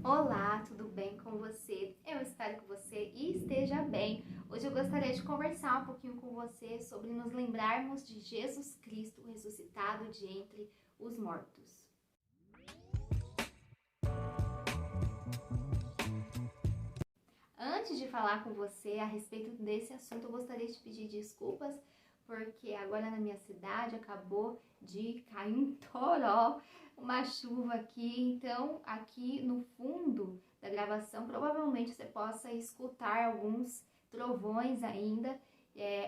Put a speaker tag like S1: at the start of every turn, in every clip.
S1: Olá, tudo bem com você? Eu espero que você esteja bem. Hoje eu gostaria de conversar um pouquinho com você sobre nos lembrarmos de Jesus Cristo ressuscitado de entre os mortos. Antes de falar com você a respeito desse assunto, eu gostaria de pedir desculpas, porque agora na minha cidade acabou de cair um toró, uma chuva aqui, então aqui no fundo da gravação provavelmente você possa escutar alguns trovões ainda.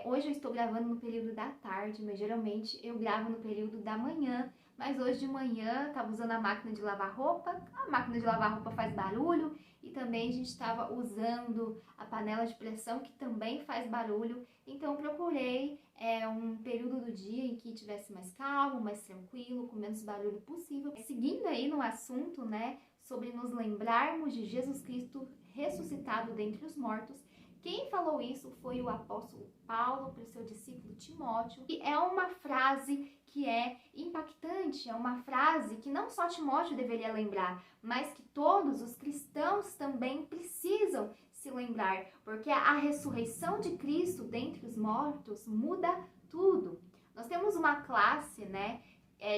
S1: Hoje eu estou gravando no período da tarde, mas geralmente eu gravo no período da manhã. Mas hoje de manhã estava usando a máquina de lavar roupa, a máquina de lavar roupa faz barulho, e também a gente estava usando a panela de pressão, que também faz barulho. Então procurei um período do dia em que tivesse mais calmo, mais tranquilo, com menos barulho possível. Seguindo aí no assunto, né, sobre nos lembrarmos de Jesus Cristo ressuscitado dentre os mortos, quem falou isso foi o apóstolo Paulo para o seu discípulo Timóteo. E é uma frase que é impactante, é uma frase que não só Timóteo deveria lembrar, mas que todos os cristãos também precisam se lembrar, porque a ressurreição de Cristo dentre os mortos muda tudo. Nós temos uma classe, né,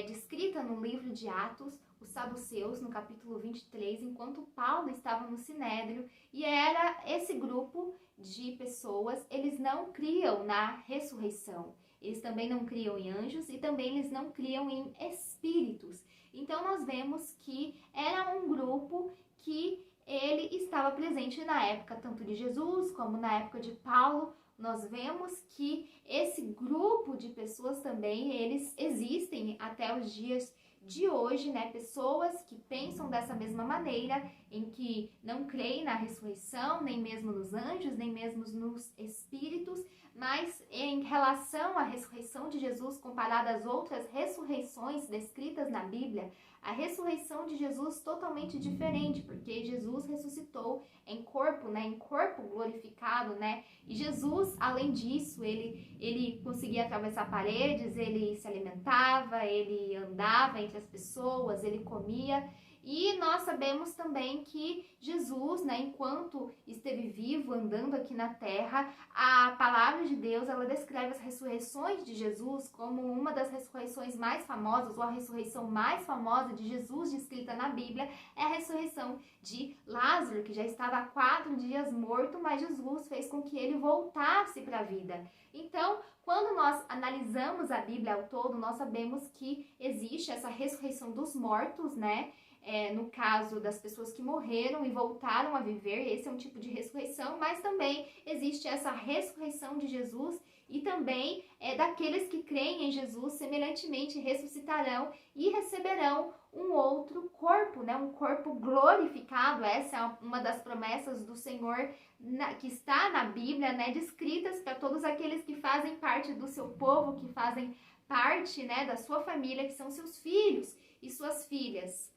S1: descrita no livro de Atos, os saduceus, no capítulo 23, enquanto Paulo estava no Sinédrio, e era esse grupo de pessoas, eles não criam na ressurreição, eles também não criam em anjos e também eles não criam em espíritos. Então nós vemos que era um grupo que ele estava presente na época tanto de Jesus como na época de Paulo. Nós vemos que esse grupo de pessoas também, eles existem até os dias de hoje, né? Pessoas que pensam dessa mesma maneira, em que não creem na ressurreição, nem mesmo nos anjos, nem mesmo nos espíritos, mas em relação à ressurreição de Jesus comparada às outras ressurreições descritas na Bíblia, a ressurreição de Jesus totalmente diferente, porque Jesus ressuscitou em corpo, né, em corpo glorificado, né? E Jesus, além disso, ele conseguia atravessar paredes, ele se alimentava, ele andava entre as pessoas, ele comia. E nós sabemos também que Jesus, né, enquanto esteve vivo, andando aqui na terra, a palavra de Deus, ela descreve as ressurreições de Jesus como uma das ressurreições mais famosas, ou a ressurreição mais famosa de Jesus descrita na Bíblia, é a ressurreição de Lázaro, que já estava há 4 dias morto, mas Jesus fez com que ele voltasse para a vida. Então, quando nós analisamos a Bíblia ao todo, nós sabemos que existe essa ressurreição dos mortos, né? No caso das pessoas que morreram e voltaram a viver, esse é um tipo de ressurreição, mas também existe essa ressurreição de Jesus e também daqueles que creem em Jesus, semelhantemente ressuscitarão e receberão um outro corpo, né? Um corpo glorificado. Essa é uma das promessas do Senhor que está na Bíblia, né? Descritas para todos aqueles que fazem parte do seu povo, que fazem parte, né, da sua família, que são seus filhos e suas filhas.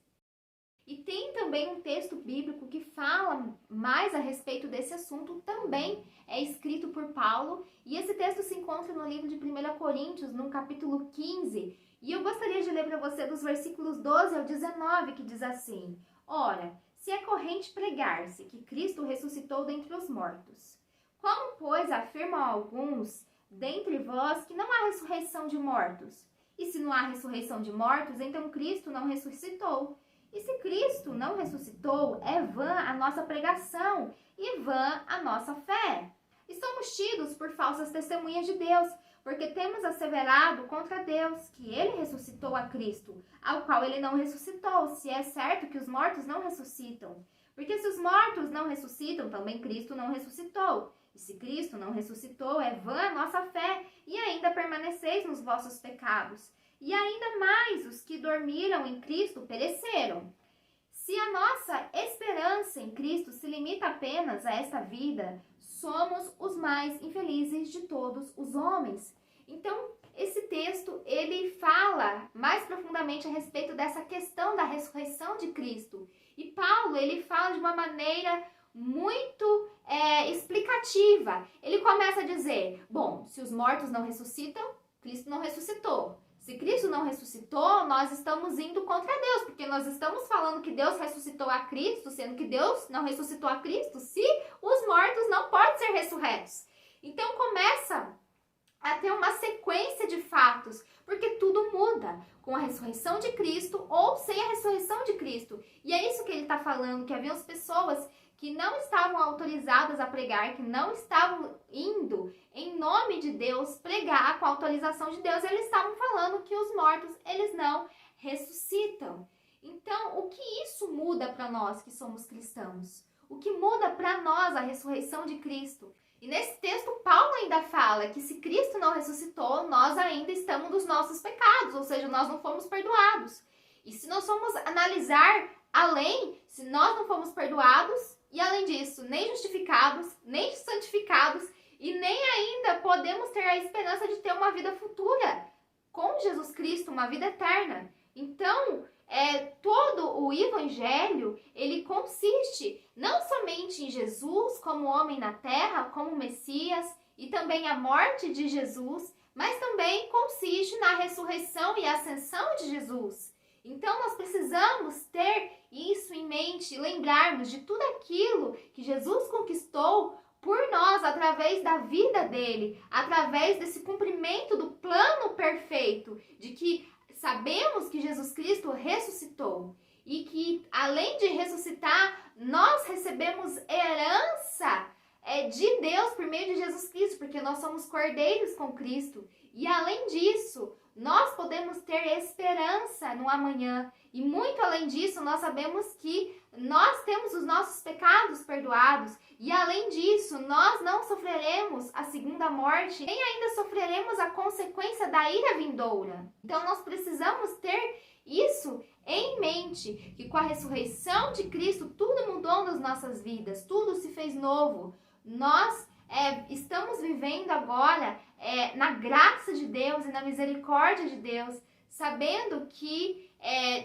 S1: E tem também um texto bíblico que fala mais a respeito desse assunto, também é escrito por Paulo, e esse texto se encontra no livro de 1 Coríntios, no capítulo 15, e eu gostaria de ler para você dos versículos 12 ao 19, que diz assim: Ora, se é corrente pregar-se que Cristo ressuscitou dentre os mortos, como, pois, afirmam alguns dentre vós que não há ressurreição de mortos? E se não há ressurreição de mortos, então Cristo não ressuscitou. E se Cristo não ressuscitou, é vã a nossa pregação e vã a nossa fé. E somos tidos por falsas testemunhas de Deus, porque temos asseverado contra Deus que ele ressuscitou a Cristo, ao qual ele não ressuscitou, se é certo que os mortos não ressuscitam. Porque se os mortos não ressuscitam, também Cristo não ressuscitou. E se Cristo não ressuscitou, é vã a nossa fé, e ainda permaneceis nos vossos pecados. E ainda mais os que dormiram em Cristo pereceram. Se a nossa esperança em Cristo se limita apenas a esta vida, somos os mais infelizes de todos os homens. Então, esse texto, ele fala mais profundamente a respeito dessa questão da ressurreição de Cristo. E Paulo, ele fala de uma maneira muito explicativa. Ele começa a dizer, bom, se os mortos não ressuscitam, Cristo não ressuscitou. Se Cristo não ressuscitou, nós estamos indo contra Deus, porque nós estamos falando que Deus ressuscitou a Cristo, sendo que Deus não ressuscitou a Cristo, se os mortos não podem ser ressurretos. Então começa a ter uma sequência de fatos, porque tudo muda com a ressurreição de Cristo ou sem a ressurreição de Cristo. E é isso que ele está falando, que havia pessoas que não estavam autorizadas a pregar, que não estavam indo em nome de Deus pregar com a autorização de Deus. Eles estavam falando que os mortos, eles não ressuscitam. Então, o que isso muda para nós que somos cristãos? O que muda para nós a ressurreição de Cristo? E nesse texto, Paulo ainda fala que se Cristo não ressuscitou, nós ainda estamos nos nossos pecados, ou seja, nós não fomos perdoados. E se nós formos analisar além, se nós não fomos perdoados, e além disso, nem justificados, nem santificados, e nem ainda podemos ter a esperança de ter uma vida futura com Jesus Cristo, uma vida eterna. Então, todo o Evangelho, ele consiste não somente em Jesus como homem na terra, como Messias, e também a morte de Jesus, mas também consiste na ressurreição e ascensão de Jesus. Então, nós precisamos ter isso em mente, lembrarmos de tudo aquilo que Jesus conquistou por nós, através da vida dele, através desse cumprimento do plano perfeito, de que sabemos que Jesus Cristo ressuscitou e que, além de ressuscitar, nós recebemos herança de Deus por meio de Jesus Cristo, porque nós somos cordeiros com Cristo. E, além disso, nós podemos ter esperança no amanhã. E, muito além disso, nós sabemos que nós temos os nossos pecados perdoados. E, além disso, nós não sofreremos a segunda morte, nem ainda sofreremos a consequência da ira vindoura. Então, nós precisamos ter isso em mente, que com a ressurreição de Cristo, tudo mudou nas nossas vidas, tudo se fez novo. Nós estamos vivendo agora na graça de Deus e na misericórdia de Deus, sabendo que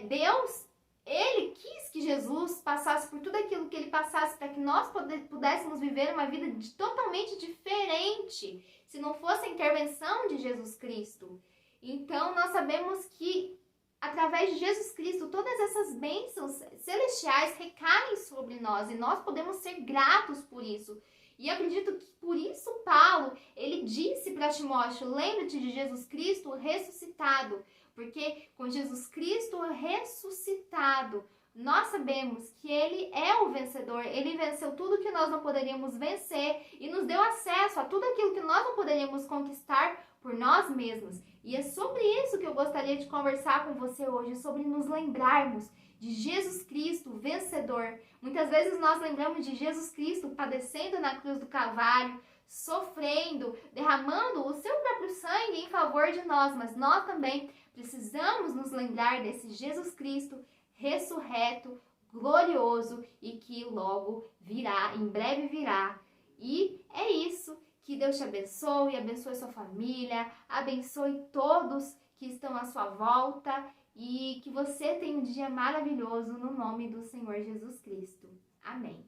S1: Deus, Ele quis que Jesus passasse por tudo aquilo que Ele passasse para que nós pudéssemos viver uma vida totalmente diferente, se não fosse a intervenção de Jesus Cristo. Então, nós sabemos que, através de Jesus Cristo, todas essas bênçãos celestiais recaem sobre nós e nós podemos ser gratos por isso. E acredito que por isso Paulo, ele disse para Timóteo, lembre-te de Jesus Cristo ressuscitado, porque com Jesus Cristo ressuscitado, nós sabemos que Ele é o vencedor, Ele venceu tudo que nós não poderíamos vencer e nos deu acesso a tudo aquilo que nós não poderíamos conquistar por nós mesmos. E é sobre isso que eu gostaria de conversar com você hoje, sobre nos lembrarmos de Jesus Cristo, vencedor. Muitas vezes nós lembramos de Jesus Cristo padecendo na cruz do Calvário, sofrendo, derramando o seu próprio sangue em favor de nós, mas nós também precisamos nos lembrar desse Jesus Cristo ressurreto, glorioso e que logo virá, em breve virá. E é isso. Que Deus te abençoe, abençoe sua família, abençoe todos que estão à sua volta e que você tenha um dia maravilhoso no nome do Senhor Jesus Cristo. Amém.